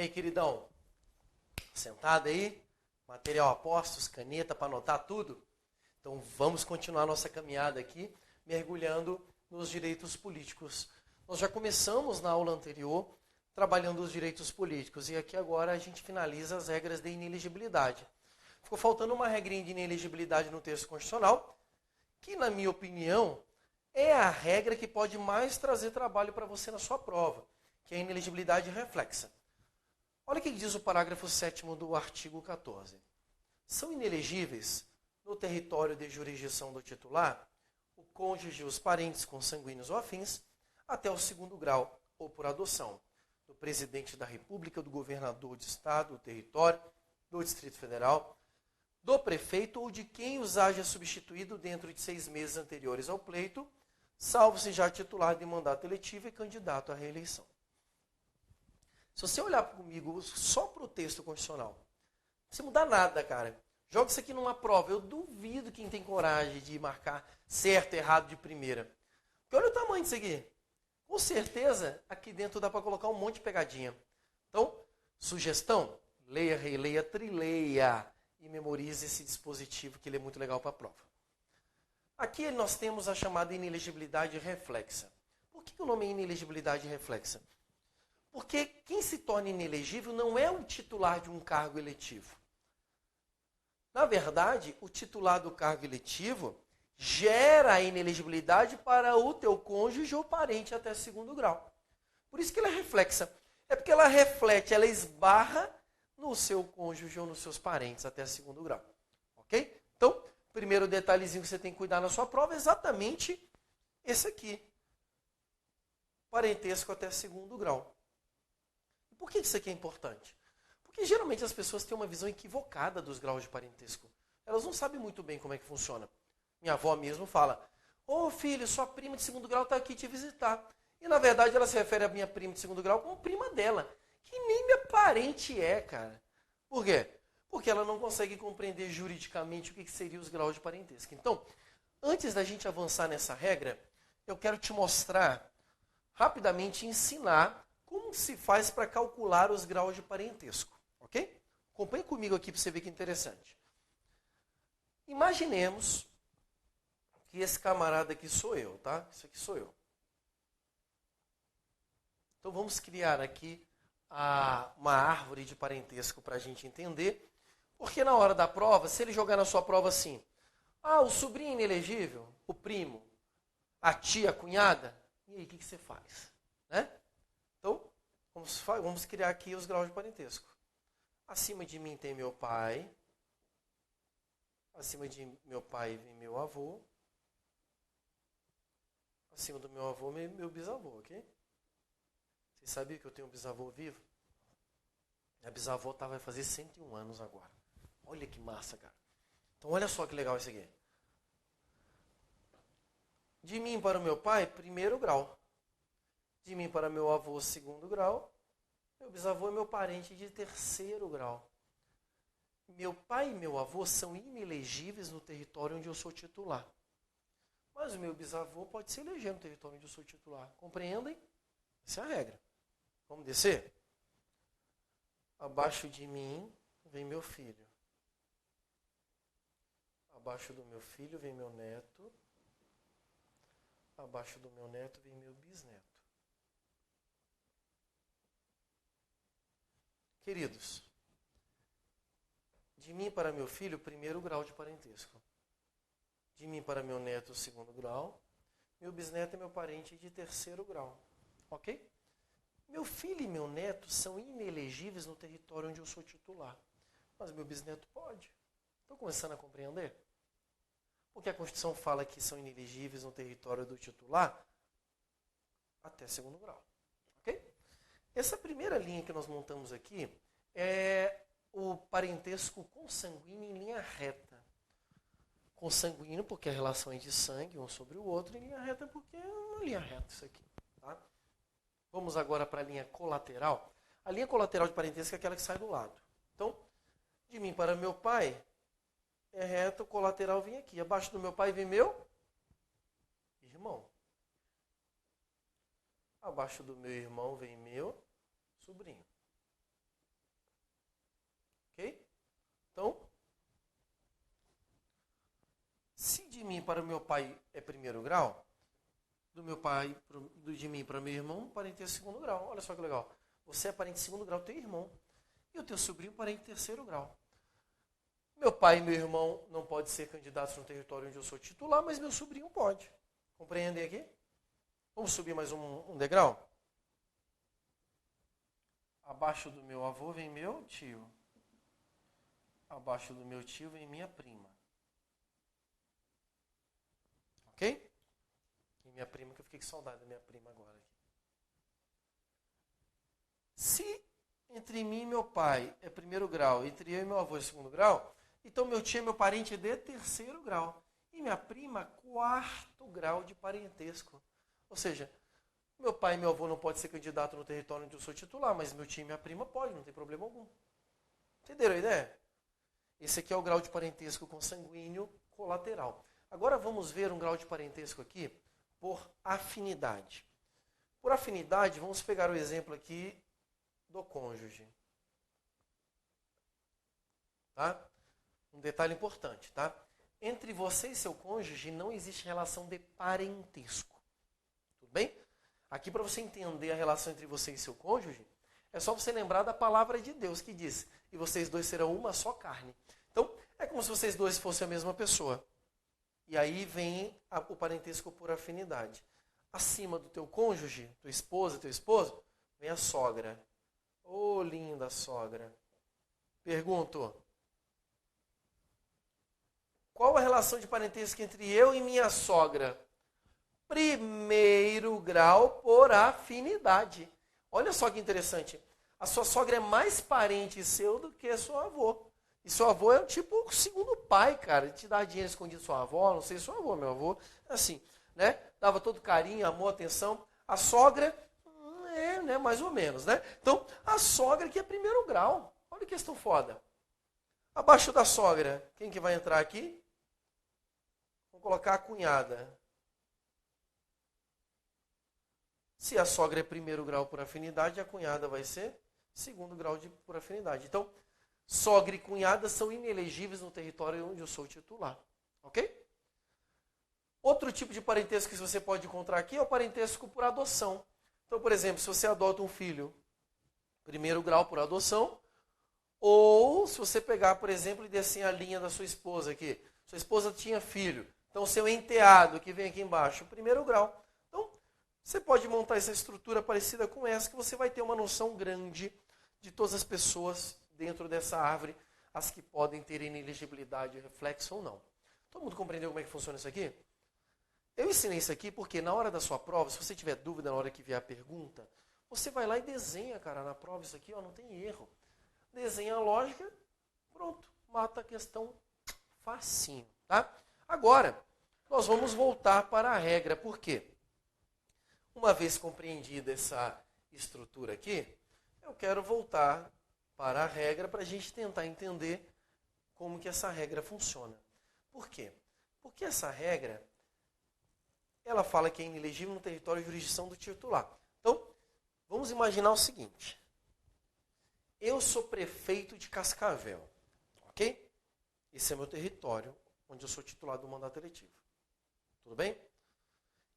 aí, queridão? Sentado aí? Material a postos, caneta para anotar tudo? Então vamos continuar nossa caminhada aqui, mergulhando nos direitos políticos. Nós já começamos na aula anterior trabalhando os direitos políticos e aqui agora a gente finaliza as regras de inelegibilidade. Ficou faltando uma regrinha de inelegibilidade no texto constitucional, que na minha opinião é a regra que pode mais trazer trabalho para você na sua prova, que é a inelegibilidade reflexa. Olha o que diz o parágrafo 7º do artigo 14. São inelegíveis, no território de jurisdição do titular, o cônjuge e os parentes consanguíneos ou afins, até o 2º grau, ou por adoção, do presidente da República, do governador de estado, do território, do Distrito Federal, do prefeito ou de quem os haja substituído dentro de 6 meses anteriores ao pleito, salvo se já titular de mandato eletivo e candidato à reeleição. Se você olhar comigo só para o texto constitucional, não precisa mudar nada, cara. Joga isso aqui numa prova. Eu duvido quem tem coragem de marcar certo e errado de primeira. Porque olha o tamanho disso aqui. Com certeza, aqui dentro dá para colocar um monte de pegadinha. Então, sugestão, leia, releia, trileia e memorize esse dispositivo que ele é muito legal para a prova. Aqui nós temos a chamada inelegibilidade reflexa. Por que o nome é inelegibilidade reflexa? Porque quem se torna inelegível não é o titular de um cargo eletivo. Na verdade, o titular do cargo eletivo gera a inelegibilidade para o teu cônjuge ou parente até 2º grau. Por isso que ela é reflexa. É porque ela reflete, ela esbarra no seu cônjuge ou nos seus parentes até 2º grau. Ok? Então, primeiro detalhezinho que você tem que cuidar na sua prova é exatamente esse aqui. Parentesco até 2º grau. Por que isso aqui é importante? Porque geralmente as pessoas têm uma visão equivocada dos graus de parentesco. Elas não sabem muito bem como é que funciona. Minha avó mesmo fala, ô filho, sua prima de 2º grau está aqui te visitar. E na verdade ela se refere à minha prima de 2º grau como prima dela, que nem minha parente é, cara. Por quê? Porque ela não consegue compreender juridicamente o que seriam os graus de parentesco. Então, antes da gente avançar nessa regra, eu quero te mostrar, rapidamente ensinar como se faz para calcular os graus de parentesco, ok? Acompanhe comigo aqui para você ver que interessante. Imaginemos que esse camarada aqui sou eu, tá? Isso aqui sou eu. Então vamos criar aqui uma árvore de parentesco para a gente entender, porque na hora da prova, se ele jogar na sua prova assim, o sobrinho é inelegível, o primo, a tia, a cunhada, e aí o que você faz? Né? Então, vamos criar aqui os graus de parentesco. Acima de mim tem meu pai. Acima de meu pai vem meu avô. Acima do meu avô, meu bisavô, ok? Vocês sabiam que eu tenho um bisavô vivo? Minha bisavó vai fazer 101 anos agora. Olha que massa, cara. Então, olha só que legal isso aqui. De mim para o meu pai, 1º grau. De mim para meu avô, 2º grau. Meu bisavô é meu parente de 3º grau. Meu pai e meu avô são inelegíveis no território onde eu sou titular. Mas o meu bisavô pode se eleger no território onde eu sou titular. Compreendem? Essa é a regra. Vamos descer? Abaixo de mim vem meu filho. Abaixo do meu filho vem meu neto. Abaixo do meu neto vem meu bisneto. Queridos, de mim para meu filho, 1º grau de parentesco. De mim para meu neto, 2º grau. Meu bisneto é meu parente de 3º grau. Ok? Meu filho e meu neto são inelegíveis no território onde eu sou titular. Mas meu bisneto pode. Estão começando a compreender? Porque a Constituição fala que são inelegíveis no território do titular até 2º grau. Ok? Essa primeira linha que nós montamos aqui é o parentesco consanguíneo em linha reta. Consanguíneo porque a relação é de sangue, um sobre o outro, e linha reta porque é uma linha reta isso aqui. Tá? Vamos agora para a linha colateral. A linha colateral de parentesco é aquela que sai do lado. Então, de mim para meu pai, é reta, o colateral vem aqui. Abaixo do meu pai vem meu irmão. Abaixo do meu irmão vem meu sobrinho. para o meu pai é primeiro grau, de mim para meu irmão, parentesco segundo grau. Olha só que legal. Você é parente de segundo grau do teu irmão. E o teu sobrinho, parente de terceiro grau. Meu pai e meu irmão não podem ser candidatos no território onde eu sou titular, mas meu sobrinho pode. Compreendem aqui? Vamos subir mais um degrau? Abaixo do meu avô vem meu tio. Abaixo do meu tio vem minha prima. Ok? E minha prima, que eu fiquei com saudade da minha prima agora. Se entre mim e meu pai é primeiro grau, entre eu e meu avô é segundo grau, então meu tio é meu parente de terceiro grau. E minha prima, quarto grau de parentesco. Ou seja, meu pai e meu avô não podem ser candidato no território onde eu sou titular, mas meu tio e minha prima podem, não tem problema algum. Entenderam a ideia? Esse aqui é o grau de parentesco consanguíneo colateral. Agora vamos ver um grau de parentesco aqui por afinidade. Por afinidade, vamos pegar o exemplo aqui do cônjuge. Tá? Um detalhe importante, tá? Entre você e seu cônjuge não existe relação de parentesco. Tudo bem? Aqui, para você entender a relação entre você e seu cônjuge, é só você lembrar da palavra de Deus que diz: e vocês dois serão uma só carne. Então, é como se vocês dois fossem a mesma pessoa. E aí vem o parentesco por afinidade. Acima do teu cônjuge, tua esposa, teu esposo, vem a sogra. Ô, linda sogra. Pergunto: qual a relação de parentesco entre eu e minha sogra? Primeiro grau por afinidade. Olha só que interessante. A sua sogra é mais parente seu do que seu avô. E seu avô é tipo o segundo pai, cara. Ele te dá dinheiro escondido sua avó, não sei seu avô, meu avô. Assim, né? Dava todo carinho, amor, atenção. A sogra, né? Mais ou menos, né? Então, a sogra que é primeiro grau. Olha que questão foda. Abaixo da sogra, quem que vai entrar aqui? Vamos colocar a cunhada. Se a sogra é primeiro grau por afinidade, a cunhada vai ser segundo grau por afinidade. Então, sogra e cunhada são inelegíveis no território onde eu sou titular. Ok? Outro tipo de parentesco que você pode encontrar aqui é o parentesco por adoção. Então, por exemplo, se você adota um filho, primeiro grau por adoção, ou se você pegar, por exemplo, e descer a linha da sua esposa aqui. Sua esposa tinha filho. Então, seu enteado, que vem aqui embaixo, primeiro grau. Então, você pode montar essa estrutura parecida com essa, que você vai ter uma noção grande de todas as pessoas dentro dessa árvore, as que podem ter inelegibilidade, reflexo ou não. Todo mundo compreendeu como é que funciona isso aqui? Eu ensinei isso aqui porque na hora da sua prova, se você tiver dúvida na hora que vier a pergunta, você vai lá e desenha, cara, na prova isso aqui, ó, não tem erro. Desenha a lógica, pronto, mata a questão facinho, tá? Agora, nós vamos voltar para a regra, por quê? Uma vez compreendida essa estrutura aqui, eu quero voltar para a regra para a gente tentar entender como que essa regra funciona. Por quê? Porque essa regra, ela fala que é inelegível no território de jurisdição do titular. Então, vamos imaginar o seguinte. Eu sou prefeito de Cascavel, ok? Esse é meu território, onde eu sou titular do mandato eletivo. Tudo bem?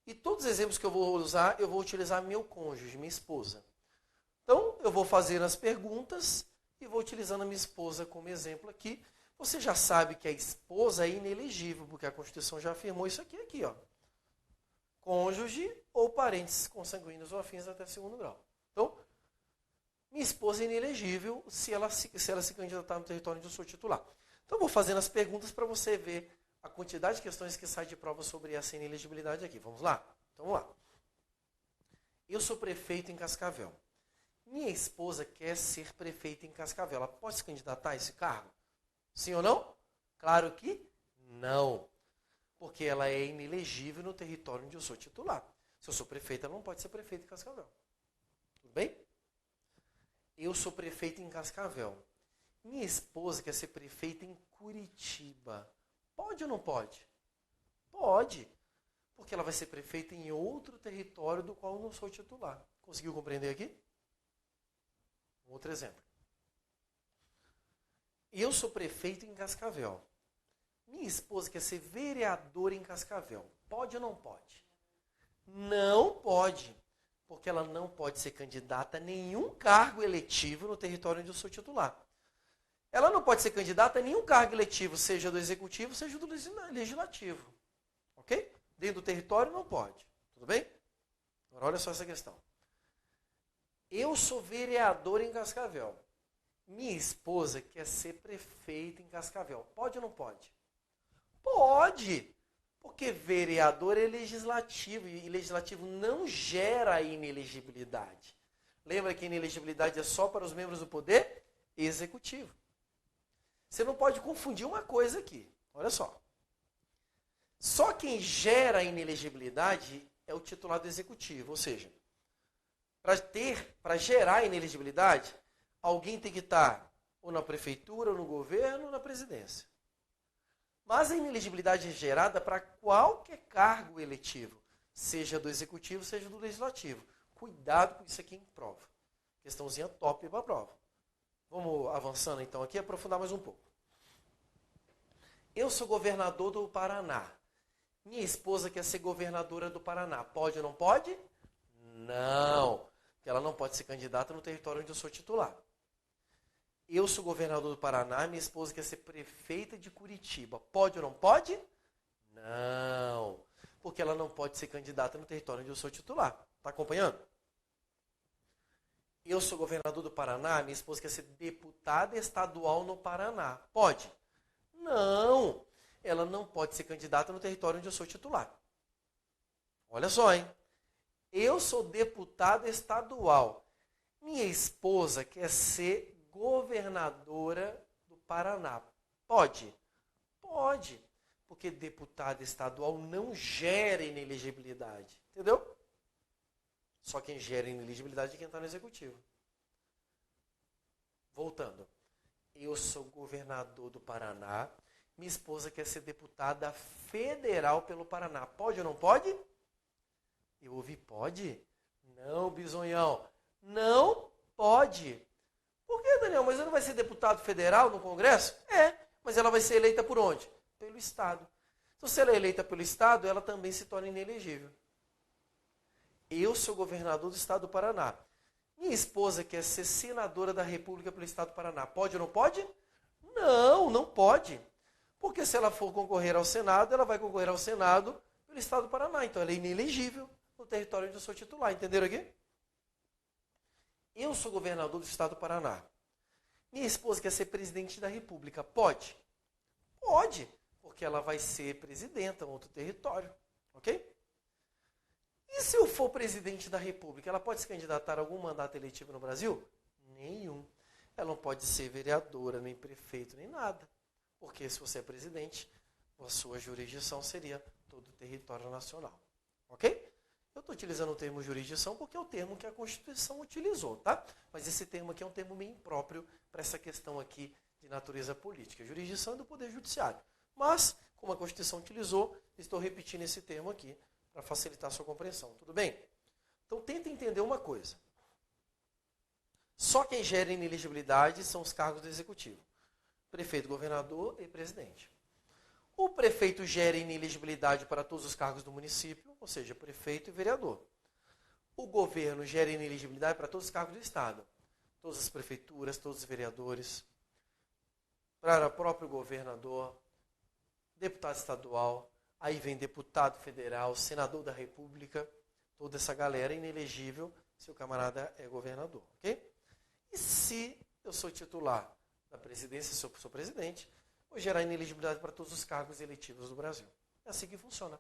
E todos os exemplos que eu vou usar, eu vou utilizar meu cônjuge, minha esposa. Então, eu vou fazer as perguntas e vou utilizando a minha esposa como exemplo aqui. Você já sabe que a esposa é inelegível, porque a Constituição já afirmou isso aqui, ó. Cônjuge ou parentes consanguíneos ou afins até segundo grau. Então, minha esposa é inelegível se ela se candidatar no território onde eu sou titular. Então, eu vou fazendo as perguntas para você ver a quantidade de questões que sai de prova sobre essa inelegibilidade aqui. Vamos lá? Então, vamos lá. Eu sou prefeito em Cascavel. Minha esposa quer ser prefeita em Cascavel. Ela pode se candidatar a esse cargo? Sim ou não? Claro que não. Porque ela é inelegível no território onde eu sou titular. Se eu sou prefeita, ela não pode ser prefeita em Cascavel. Tudo bem? Eu sou prefeito em Cascavel. Minha esposa quer ser prefeita em Curitiba. Pode ou não pode? Pode. Porque ela vai ser prefeita em outro território do qual eu não sou titular. Conseguiu compreender aqui? Outro exemplo. Eu sou prefeito em Cascavel. Minha esposa quer ser vereadora em Cascavel. Pode ou não pode? Não pode, porque ela não pode ser candidata a nenhum cargo eletivo no território onde eu sou titular. Ela não pode ser candidata a nenhum cargo eletivo, seja do executivo, seja do legislativo. Ok? Dentro do território não pode. Tudo bem? Agora olha só essa questão. Eu sou vereador em Cascavel. Minha esposa quer ser prefeita em Cascavel. Pode ou não pode? Pode! Porque vereador é legislativo e legislativo não gera inelegibilidade. Lembra que a inelegibilidade é só para os membros do poder executivo. Você não pode confundir uma coisa aqui. Olha só. Só quem gera a inelegibilidade é o titular do executivo. Ou seja, para gerar a inelegibilidade, alguém tem que estar ou na prefeitura, ou no governo, ou na presidência. Mas a inelegibilidade é gerada para qualquer cargo eletivo, seja do executivo, seja do legislativo. Cuidado com isso aqui em prova. Questãozinha top para a prova. Vamos avançando então aqui, aprofundar mais um pouco. Eu sou governador do Paraná. Minha esposa quer ser governadora do Paraná. Pode ou não pode? Não. Porque ela não pode ser candidata no território onde eu sou titular. Eu sou governador do Paraná, minha esposa quer ser prefeita de Curitiba. Pode ou não pode? Não. Porque ela não pode ser candidata no território onde eu sou titular. Está acompanhando? Eu sou governador do Paraná, minha esposa quer ser deputada estadual no Paraná. Pode? Não. Ela não pode ser candidata no território onde eu sou titular. Olha só, hein? Eu sou deputado estadual. Minha esposa quer ser governadora do Paraná. Pode? Pode. Porque deputado estadual não gera inelegibilidade. Entendeu? Só quem gera inelegibilidade é quem está no executivo. Voltando. Eu sou governador do Paraná. Minha esposa quer ser deputada federal pelo Paraná. Pode ou não pode? Eu ouvi pode? Não, bisonhão. Não pode. Por que, Daniel? Mas ela não vai ser deputado federal no Congresso? É, mas ela vai ser eleita por onde? Pelo Estado. Então, se ela é eleita pelo Estado, ela também se torna inelegível. Eu sou governador do Estado do Paraná. Minha esposa quer ser senadora da República pelo Estado do Paraná. Pode ou não pode? Não, não pode. Porque se ela for concorrer ao Senado, ela vai concorrer ao Senado pelo Estado do Paraná. Então, ela é inelegível no território onde eu sou titular. Entenderam aqui? Eu sou governador do Estado do Paraná. Minha esposa quer ser presidente da República. Pode? Pode, porque ela vai ser presidenta em outro território. Ok? E se eu for presidente da República, ela pode se candidatar a algum mandato eletivo no Brasil? Nenhum. Ela não pode ser vereadora, nem prefeito, nem nada. Porque se você é presidente, a sua jurisdição seria todo o território nacional. Ok? Eu estou utilizando o termo jurisdição porque é o termo que a Constituição utilizou, tá? Mas esse termo aqui é um termo meio impróprio para essa questão aqui de natureza política. Jurisdição é do Poder Judiciário. Mas, como a Constituição utilizou, estou repetindo esse termo aqui para facilitar a sua compreensão. Tudo bem? Então, tenta entender uma coisa. Só quem gera inelegibilidade são os cargos do Executivo. Prefeito, governador e presidente. O prefeito gera inelegibilidade para todos os cargos do município, ou seja, prefeito e vereador. O governo gera inelegibilidade para todos os cargos do Estado. Todas as prefeituras, todos os vereadores, para o próprio governador, deputado estadual, aí vem deputado federal, senador da República, toda essa galera é inelegível se o camarada é governador, ok? E se eu sou titular da presidência, se eu sou presidente, vou gerar inelegibilidade para todos os cargos eletivos do Brasil. É assim que funciona.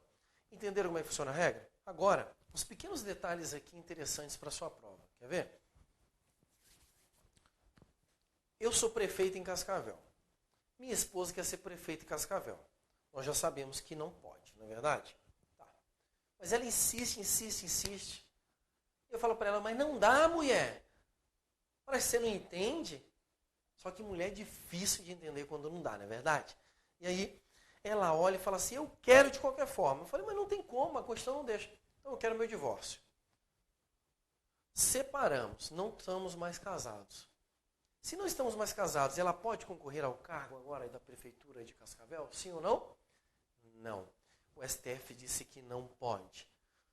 Entenderam como é que funciona a regra? Agora, uns pequenos detalhes aqui interessantes para a sua prova. Quer ver? Eu sou prefeito em Cascavel. Minha esposa quer ser prefeita em Cascavel. Nós já sabemos que não pode, não é verdade? Tá. Mas ela insiste, insiste, insiste. Eu falo para ela, mas não dá, mulher. Parece que você não entende. Só que mulher é difícil de entender quando não dá, não é verdade? E aí ela olha e fala assim, eu quero de qualquer forma. Eu falei, mas não tem como, a Constituição não deixa. Então eu quero meu divórcio. Separamos, não estamos mais casados. Se não estamos mais casados, ela pode concorrer ao cargo agora da Prefeitura de Cascavel? Sim ou não? Não. O STF disse que não pode.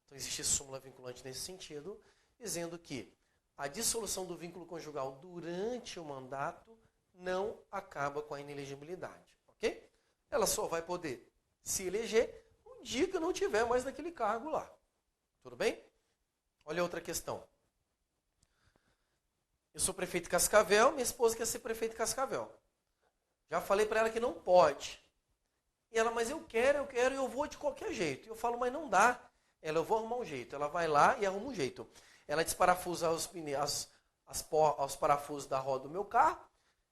Então existe súmula vinculante nesse sentido, dizendo que a dissolução do vínculo conjugal durante o mandato não acaba com a inelegibilidade. Ok? Ela só vai poder se eleger no dia que não tiver mais naquele cargo lá. Tudo bem? Olha outra questão. Eu sou prefeito de Cascavel, minha esposa quer ser prefeito de Cascavel. Já falei para ela que não pode. E ela, mas eu quero e eu vou de qualquer jeito. Eu falo, mas não dá. Ela, eu vou arrumar um jeito. Ela vai lá e arruma um jeito. Ela desparafusa os pneus, os parafusos da roda do meu carro.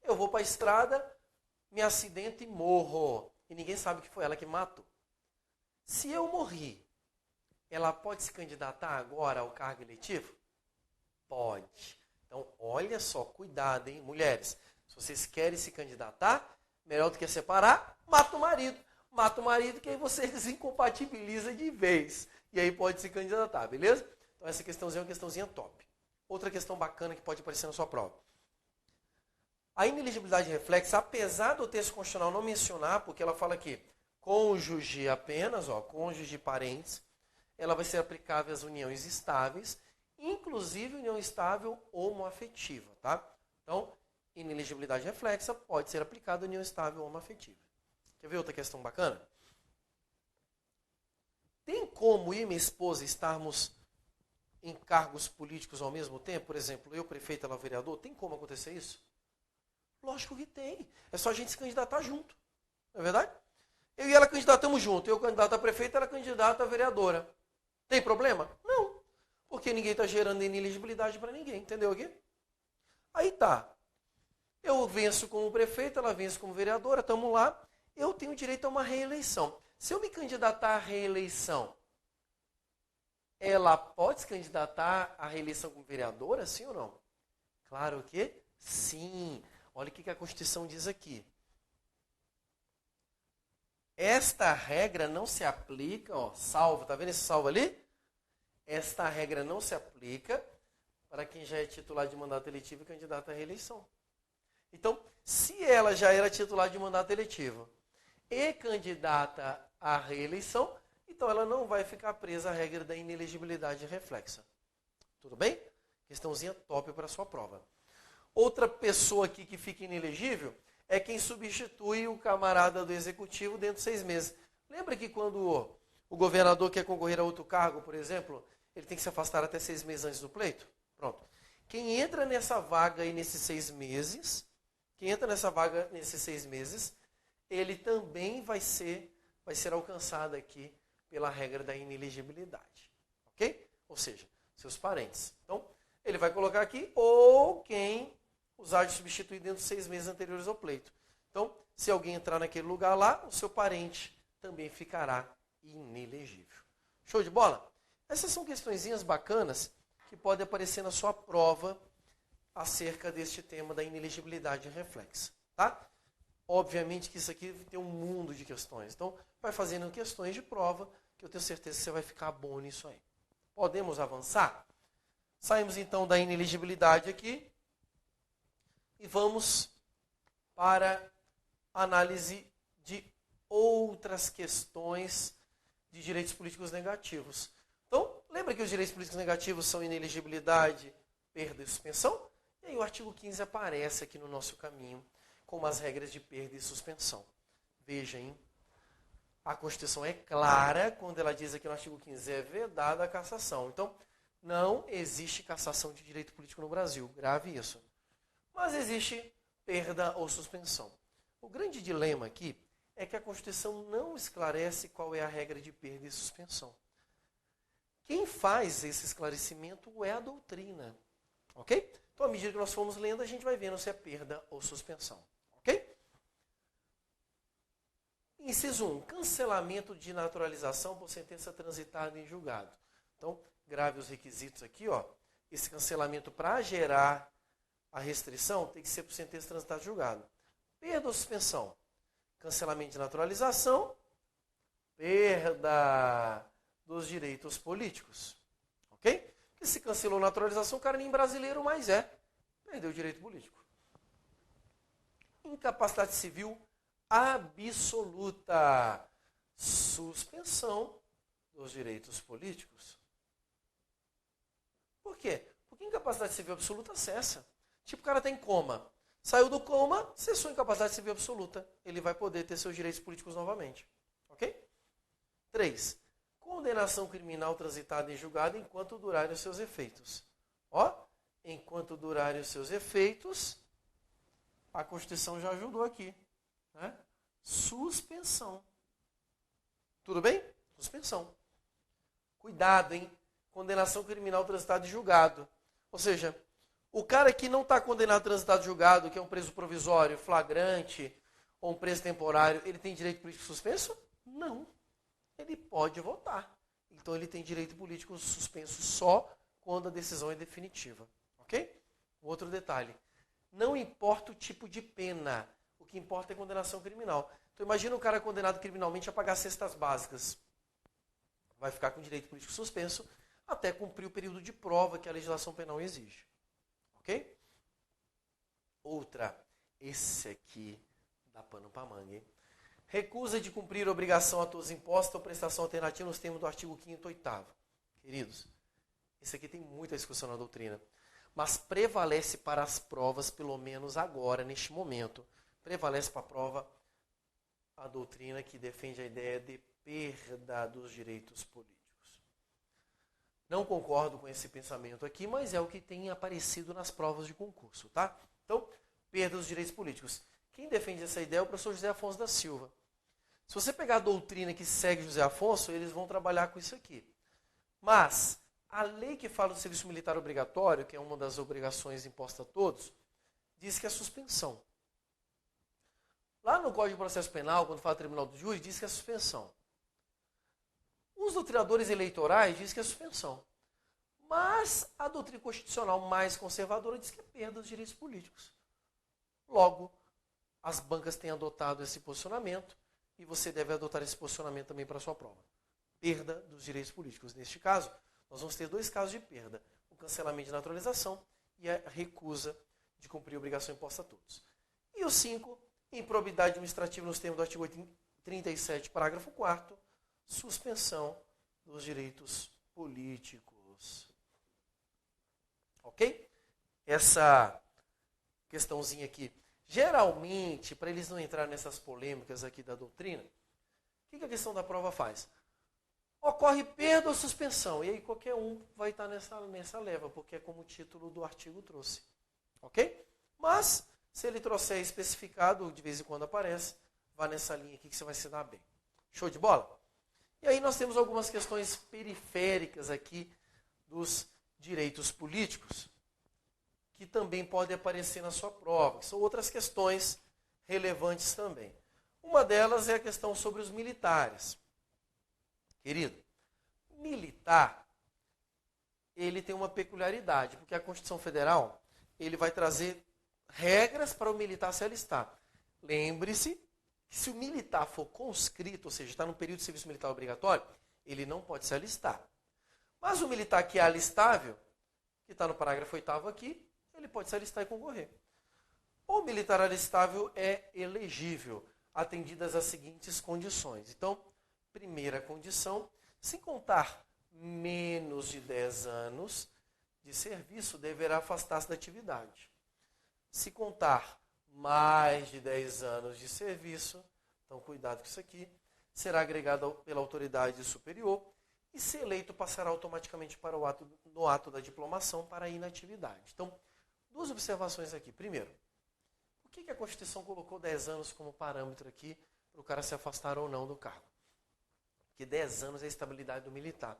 Eu vou para a estrada, me acidento e morro. E ninguém sabe que foi ela que matou. Se eu morri, ela pode se candidatar agora ao cargo eletivo? Pode. Então, olha só, cuidado, hein, mulheres. Se vocês querem se candidatar, melhor do que separar, mata o marido. Mata o marido que aí você desincompatibiliza de vez. E aí pode se candidatar, beleza? Então, essa questãozinha é uma questãozinha top. Outra questão bacana que pode aparecer na sua prova. A inelegibilidade reflexa, apesar do texto constitucional não mencionar, porque ela fala aqui, cônjuge apenas, cônjuge e parentes, ela vai ser aplicável às uniões estáveis, inclusive união estável homoafetiva, tá? Então, inelegibilidade reflexa pode ser aplicada à união estável homoafetiva. Quer ver outra questão bacana? Tem como eu e minha esposa estarmos em cargos políticos ao mesmo tempo? Por exemplo, eu prefeito, ela vereador, tem como acontecer isso? Lógico que tem. É só a gente se candidatar junto. Não é verdade? Eu e ela candidatamos junto. Eu candidato a prefeita, ela candidata a vereadora. Tem problema? Não. Porque ninguém está gerando inelegibilidade para ninguém. Entendeu aqui? Aí tá. Eu venço como prefeito, ela vence como vereadora, estamos lá. Eu tenho direito a uma reeleição. Se eu me candidatar à reeleição, ela pode se candidatar à reeleição como vereadora, sim ou não? Claro que sim. Olha o que a Constituição diz aqui. Esta regra não se aplica, salvo, tá vendo esse salvo ali? Esta regra não se aplica para quem já é titular de mandato eletivo e candidato à reeleição. Então, se ela já era titular de mandato eletivo e candidata à reeleição, então ela não vai ficar presa à regra da inelegibilidade reflexa. Tudo bem? Questãozinha top para a sua prova. Outra pessoa aqui que fica inelegível é quem substitui o camarada do executivo dentro de 6 meses. Lembra que quando o governador quer concorrer a outro cargo, por exemplo, ele tem que se afastar até 6 meses antes do pleito? Pronto. Quem entra nessa vaga aí nesses 6 meses, ele também vai ser alcançado aqui pela regra da inelegibilidade. Ok? Ou seja, seus parentes. Então, ele vai colocar aqui, ou quem usar de substituir dentro de 6 meses anteriores ao pleito. Então, se alguém entrar naquele lugar lá, o seu parente também ficará inelegível. Show de bola? Essas são questõezinhas bacanas que podem aparecer na sua prova acerca deste tema da inelegibilidade reflexa. Tá? Obviamente que isso aqui tem um mundo de questões. Então, vai fazendo questões de prova, que eu tenho certeza que você vai ficar bom nisso aí. Podemos avançar? Saímos então da inelegibilidade aqui e vamos para a análise de outras questões de direitos políticos negativos. Então, lembra que os direitos políticos negativos são inelegibilidade, perda e suspensão? E aí o artigo 15 aparece aqui no nosso caminho com as regras de perda e suspensão. Veja, hein? A Constituição é clara quando ela diz aqui no artigo 15, é vedada a cassação. Então, não existe cassação de direito político no Brasil. Grave isso. Mas existe perda ou suspensão. O grande dilema aqui é que a Constituição não esclarece qual é a regra de perda e suspensão. Quem faz esse esclarecimento é a doutrina. Ok? Então, à medida que nós formos lendo, a gente vai vendo se é perda ou suspensão. Ok? Inciso 1. Cancelamento de naturalização por sentença transitada em julgado. Então, grave os requisitos aqui. Esse cancelamento para gerar a restrição tem que ser por sentença transitada em julgado. Perda ou suspensão? Cancelamento de naturalização, perda dos direitos políticos. Ok? Porque se cancelou a naturalização, o cara nem brasileiro mais é. Perdeu o direito político. incapacidade civil absoluta. Suspensão dos direitos políticos. Por quê? Porque incapacidade civil absoluta cessa. Tipo, o cara está em coma. Saiu do coma, cessou a incapacidade civil absoluta. Ele vai poder ter seus direitos políticos novamente. Ok? 3. Condenação criminal transitada em julgado enquanto durarem os seus efeitos. Ó, enquanto durarem os seus efeitos, a Constituição já ajudou aqui. Né? Suspensão. Tudo bem? Suspensão. Cuidado, hein? Condenação criminal transitada em julgado. Ou seja, o cara que não está condenado, transitado, julgado, que é um preso provisório, flagrante, ou um preso temporário, ele tem direito político suspenso? Não. Ele pode votar. Então ele tem direito político suspenso só quando a decisão é definitiva. Ok? Outro detalhe. Não importa o tipo de pena. O que importa é condenação criminal. Então imagina o cara condenado criminalmente a pagar cestas básicas. Vai ficar com direito político suspenso até cumprir o período de prova que a legislação penal exige. Ok? Outra. Esse aqui dá pano para manga, hein? Recusa de cumprir obrigação a todos imposta ou prestação alternativa nos termos do artigo 5º e 8º. Queridos, esse aqui tem muita discussão na doutrina. Mas prevalece para as provas, pelo menos agora, neste momento. Prevalece para a prova a doutrina que defende a ideia de perda dos direitos políticos. Não concordo com esse pensamento aqui, mas é o que tem aparecido nas provas de concurso, tá? Então, perda dos direitos políticos. Quem defende essa ideia é o professor José Afonso da Silva. Se você pegar a doutrina que segue José Afonso, eles vão trabalhar com isso aqui. Mas a lei que fala do serviço militar obrigatório, que é uma das obrigações impostas a todos, diz que é suspensão. Lá no Código de Processo Penal, quando fala tribunal do júri, diz que é suspensão. Os doutrinadores eleitorais dizem que é suspensão. Mas a doutrina constitucional mais conservadora diz que é perda dos direitos políticos. Logo, as bancas têm adotado esse posicionamento e você deve adotar esse posicionamento também para a sua prova. Perda dos direitos políticos. Neste caso, nós vamos ter dois casos de perda. O cancelamento de naturalização e a recusa de cumprir a obrigação imposta a todos. E o 5, improbidade administrativa nos termos do artigo 37, parágrafo 4º, suspensão dos direitos políticos. Ok? Essa questãozinha aqui. Geralmente, para eles não entrarem nessas polêmicas aqui da doutrina, o que a questão da prova faz? Ocorre perda ou suspensão. E aí qualquer um vai estar nessa leva, porque é como o título do artigo trouxe. Ok? Mas, se ele trouxer especificado, de vez em quando aparece, vá nessa linha aqui que você vai se dar bem. Show de bola? E aí nós temos algumas questões periféricas aqui dos direitos políticos, que também podem aparecer na sua prova, que são outras questões relevantes também. Uma delas é a questão sobre os militares. Querido, militar, ele tem uma peculiaridade, porque a Constituição Federal, ele vai trazer regras para o militar se alistar. Lembre-se que se o militar for conscrito, ou seja, está no período de serviço militar obrigatório, ele não pode se alistar. Mas o militar que é alistável, que está no parágrafo 8º aqui, ele pode se alistar e concorrer. O militar alistável é elegível, atendidas as seguintes condições. Então, primeira condição, se contar menos de 10 anos de serviço, deverá afastar-se da atividade. Se contar mais de 10 anos de serviço, então cuidado com isso aqui, será agregado pela autoridade superior e se eleito passará automaticamente para no ato da diplomação para a inatividade. Então, duas observações aqui. Primeiro, por que a Constituição colocou 10 anos como parâmetro aqui para o cara se afastar ou não do cargo? Porque 10 anos é a estabilidade do militar.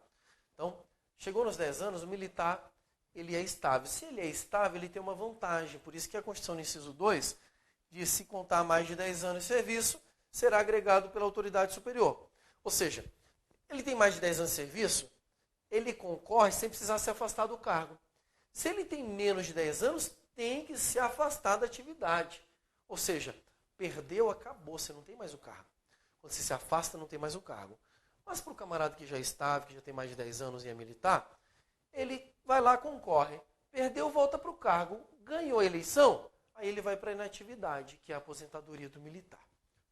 Então, chegou nos 10 anos, o militar ele é estável. Se ele é estável, ele tem uma vantagem. Por isso que a Constituição, no inciso 2, diz se contar mais de 10 anos de serviço, será agregado pela autoridade superior. Ou seja, ele tem mais de 10 anos de serviço, ele concorre sem precisar se afastar do cargo. Se ele tem menos de 10 anos, tem que se afastar da atividade. Ou seja, perdeu, acabou, você não tem mais o cargo. Quando você se afasta, não tem mais o cargo. Mas para o camarada que já estava, que já tem mais de 10 anos e é militar, ele vai lá, concorre. Perdeu, volta para o cargo. Ganhou a eleição, aí ele vai para a inatividade, que é a aposentadoria do militar.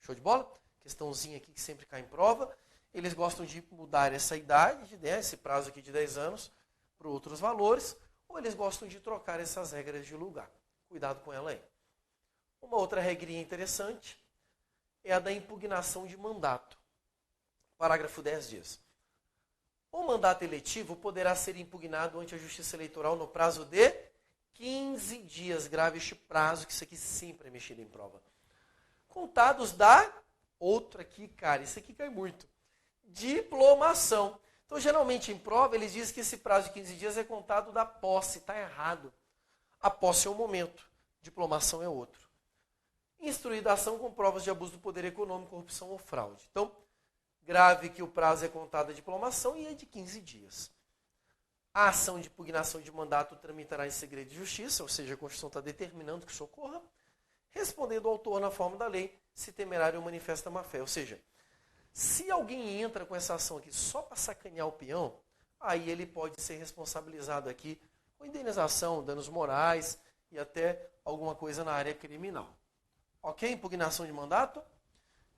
Show de bola? Questãozinha aqui que sempre cai em prova. Eles gostam de mudar essa idade, né, esse prazo aqui de 10 anos, para outros valores, ou eles gostam de trocar essas regras de lugar. Cuidado com ela aí. Uma outra regrinha interessante é a da impugnação de mandato. Parágrafo 10 diz: o mandato eletivo poderá ser impugnado ante a Justiça Eleitoral no prazo de 15 dias. Grave este prazo, que isso aqui sempre é mexido em prova. Contados da outra aqui, cara, isso aqui cai muito. Diplomação. Então, geralmente em prova, eles dizem que esse prazo de 15 dias é contado da posse. Está errado. A posse é um momento, diplomação é outro. Instruída a ação com provas de abuso do poder econômico, corrupção ou fraude. Então, grave que o prazo é contado da diplomação e é de 15 dias. A ação de impugnação de mandato tramitará em segredo de justiça, ou seja, a Constituição está determinando que isso ocorra, respondendo ao autor na forma da lei, se temerário ou manifesta má-fé. Ou seja, se alguém entra com essa ação aqui só para sacanear o peão, aí ele pode ser responsabilizado aqui com indenização, danos morais e até alguma coisa na área criminal. Ok? Impugnação de mandato.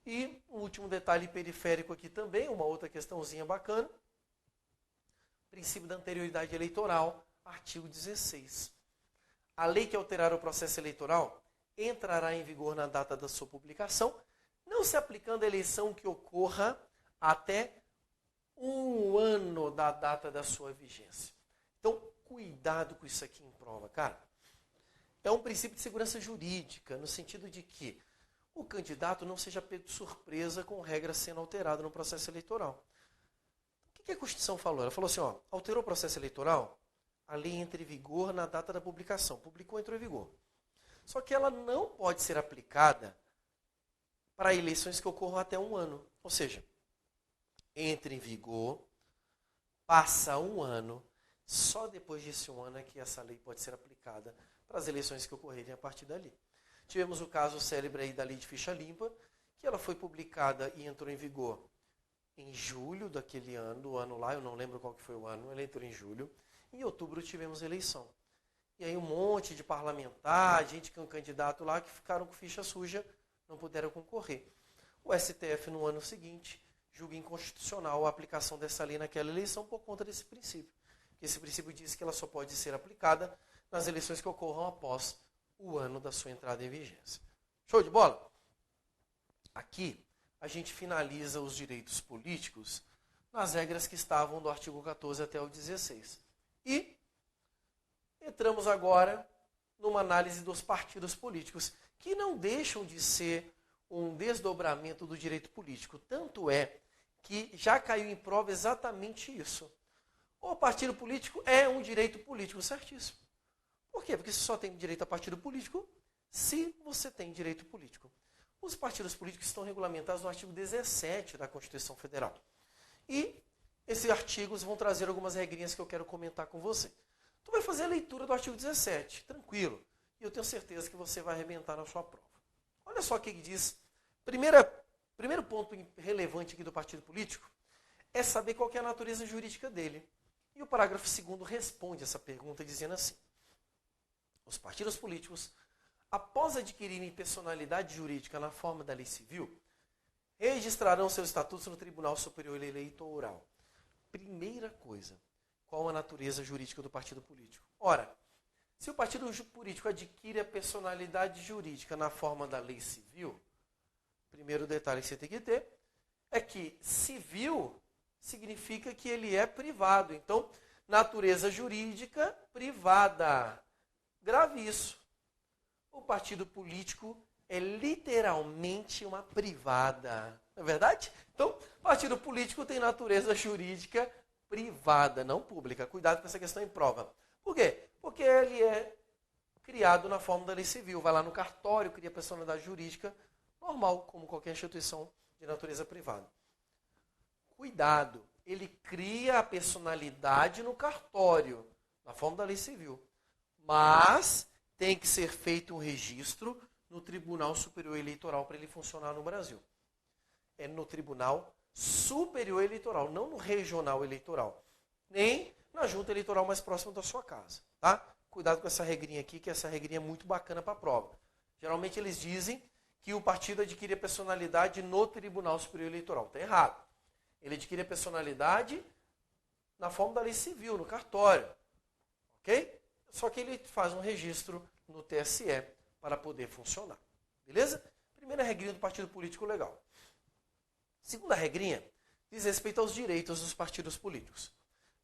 E um último detalhe periférico aqui também, uma outra questãozinha bacana. Princípio da anterioridade eleitoral, artigo 16. A lei que alterar o processo eleitoral entrará em vigor na data da sua publicação, não se aplicando a eleição que ocorra até 1 ano da data da sua vigência. Então, cuidado com isso aqui em prova, cara. É um princípio de segurança jurídica, no sentido de que o candidato não seja pego de surpresa com regras sendo alteradas no processo eleitoral. O que a Constituição falou? Ela falou assim, ó, alterou o processo eleitoral, a lei entra em vigor na data da publicação. Publicou, entrou em vigor. Só que ela não pode ser aplicada para eleições que ocorram até 1 ano. Ou seja, entra em vigor, passa 1 ano, só depois desse 1 ano é que essa lei pode ser aplicada para as eleições que ocorrerem a partir dali. Tivemos o caso célebre aí da lei de ficha limpa, que ela foi publicada e entrou em vigor em julho daquele ano, do ano lá, eu não lembro qual que foi o ano, ela entrou em julho. Em outubro tivemos eleição. E aí um monte de parlamentar, gente que é um candidato lá, que ficaram com ficha suja, não puderam concorrer. O STF, no ano seguinte, julga inconstitucional a aplicação dessa lei naquela eleição por conta desse princípio. Esse princípio diz que ela só pode ser aplicada nas eleições que ocorram após o ano da sua entrada em vigência. Show de bola? Aqui, a gente finaliza os direitos políticos nas regras que estavam do artigo 14 até o 16. E entramos agora numa análise dos partidos políticos, que não deixam de ser um desdobramento do direito político. Tanto é que já caiu em prova exatamente isso. O partido político é um direito político, certíssimo. Por quê? Porque você só tem direito a partido político se você tem direito político. Os partidos políticos estão regulamentados no artigo 17 da Constituição Federal. E esses artigos vão trazer algumas regrinhas que eu quero comentar com você. Tu vai fazer a leitura do artigo 17, tranquilo. E eu tenho certeza que você vai arrebentar na sua prova. Olha só o que diz. Primeiro ponto relevante aqui do partido político é saber qual que é a natureza jurídica dele. E o parágrafo 2º responde essa pergunta dizendo assim: os partidos políticos, após adquirirem personalidade jurídica na forma da lei civil, registrarão seus estatutos no Tribunal Superior Eleitoral. Primeira coisa, qual a natureza jurídica do partido político? Ora, se o partido político adquire a personalidade jurídica na forma da lei civil, primeiro detalhe que você tem que ter é que civil significa que ele é privado. Então, natureza jurídica privada. Grave isso. O partido político é literalmente uma privada. Não é verdade? Então, partido político tem natureza jurídica privada, não pública. Cuidado com essa questão em prova. Por quê? Porque ele é criado na forma da lei civil. Vai lá no cartório, cria personalidade jurídica normal, como qualquer instituição de natureza privada. Cuidado, ele cria a personalidade no cartório, na forma da lei civil. Mas tem que ser feito um registro no Tribunal Superior Eleitoral para ele funcionar no Brasil. É no Tribunal Superior Eleitoral, não no Regional Eleitoral. Nem na junta eleitoral mais próxima da sua casa. Tá? cuidado com essa regrinha aqui, que essa regrinha é muito bacana para a prova. Geralmente eles dizem que o partido adquire a personalidade no Tribunal Superior Eleitoral. Está errado. Ele adquire a personalidade na forma da lei civil, no cartório. Ok? Só que ele faz um registro no TSE para poder funcionar. Beleza? Primeira regrinha do partido político legal. Segunda regrinha diz respeito aos direitos dos partidos políticos.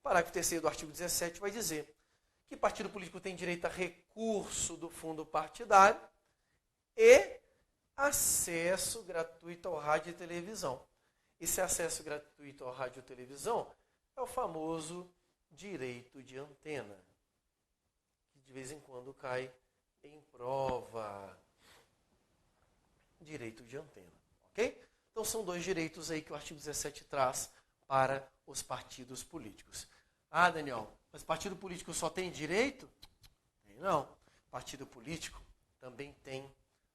Parágrafo 3º do artigo 17 vai dizer que partido político tem direito a recurso do fundo partidário e acesso gratuito ao rádio e televisão. Esse acesso gratuito ao rádio e televisão é o famoso direito de antena, que de vez em quando cai em prova. Direito de antena, ok? Então são dois direitos aí que o artigo 17 traz para os partidos políticos. Ah, Daniel, mas partido político só tem direito? Não. Partido político também tem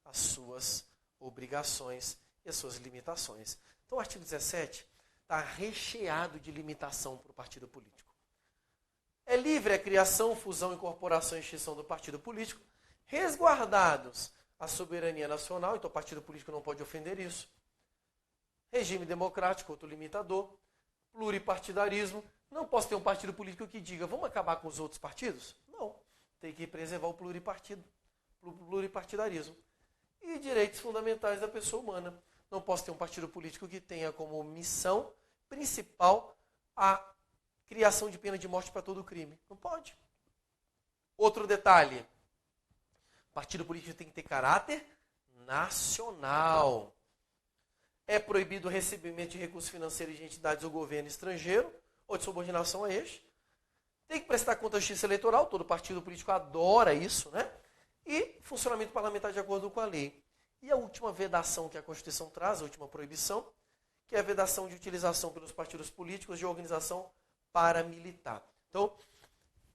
as suas obrigações e as suas limitações. Então o artigo 17 está recheado de limitação para o partido político. É livre a criação, fusão, incorporação e extinção do partido político, resguardados a soberania nacional, então o partido político não pode ofender isso. Regime democrático, outro limitador. Pluripartidarismo. Não posso ter um partido político que diga, vamos acabar com os outros partidos? Não. Tem que preservar o pluripartidarismo. E direitos fundamentais da pessoa humana. Não posso ter um partido político que tenha como missão principal a criação de pena de morte para todo crime. Não pode. Outro detalhe. Partido político tem que ter caráter nacional. É proibido o recebimento de recursos financeiros de entidades ou governo estrangeiro ou de subordinação a este. Tem que prestar conta à justiça eleitoral, todo partido político adora isso, né? E funcionamento parlamentar de acordo com a lei. E a última vedação que a Constituição traz, a última proibição, que é a vedação de utilização pelos partidos políticos de organização paramilitar. Então,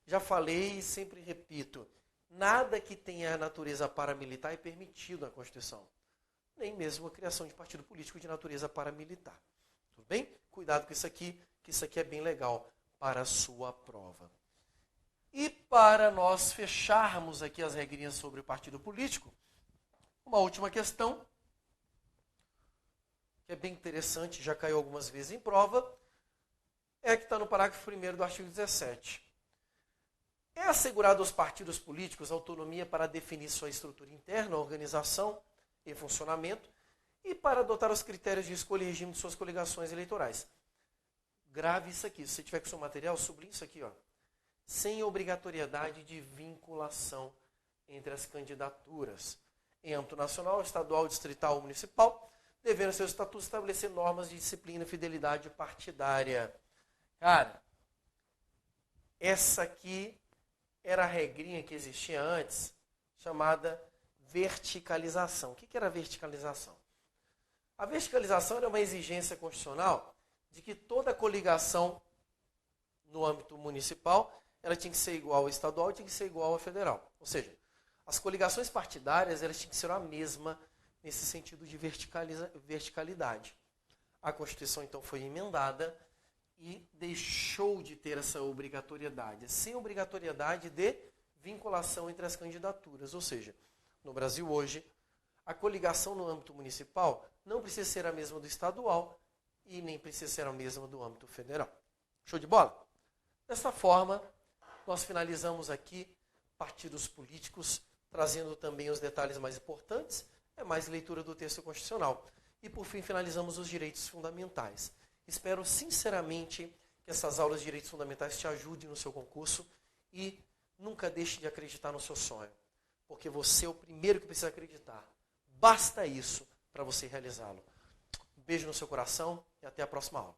já falei e sempre repito, nada que tenha a natureza paramilitar é permitido na Constituição. Nem mesmo a criação de partido político de natureza paramilitar. Tudo bem? Cuidado com isso aqui, que isso aqui é bem legal para a sua prova. E para nós fecharmos aqui as regrinhas sobre o partido político, uma última questão, que é bem interessante, já caiu algumas vezes em prova, é a que está no parágrafo 1º do artigo 17. É assegurado aos partidos políticos autonomia para definir sua estrutura interna, organização e funcionamento, e para adotar os critérios de escolha e regime de suas coligações eleitorais. Grave isso aqui. Se você tiver com o seu material, sublinhe isso aqui, ó. Sem obrigatoriedade de vinculação entre as candidaturas. Em âmbito nacional, estadual, distrital ou municipal, devendo seus estatutos estabelecer normas de disciplina e fidelidade partidária. Cara, essa aqui era a regrinha que existia antes, chamada verticalização. O que era a verticalização? A verticalização era uma exigência constitucional de que toda coligação no âmbito municipal ela tinha que ser igual ao estadual e tinha que ser igual ao federal. Ou seja, as coligações partidárias elas tinham que ser a mesma nesse sentido de verticalidade. A Constituição, então, foi emendada e deixou de ter essa obrigatoriedade, sem obrigatoriedade de vinculação entre as candidaturas. Ou seja, no Brasil hoje, a coligação no âmbito municipal não precisa ser a mesma do estadual e nem precisa ser a mesma do âmbito federal. Show de bola? Dessa forma, nós finalizamos aqui partidos políticos, trazendo também os detalhes mais importantes, é mais leitura do texto constitucional. E, por fim, finalizamos os direitos fundamentais. Espero, sinceramente, que essas aulas de direitos fundamentais te ajudem no seu concurso e nunca deixe de acreditar no seu sonho, porque você é o primeiro que precisa acreditar. Basta isso para você realizá-lo. Um beijo no seu coração e até a próxima aula.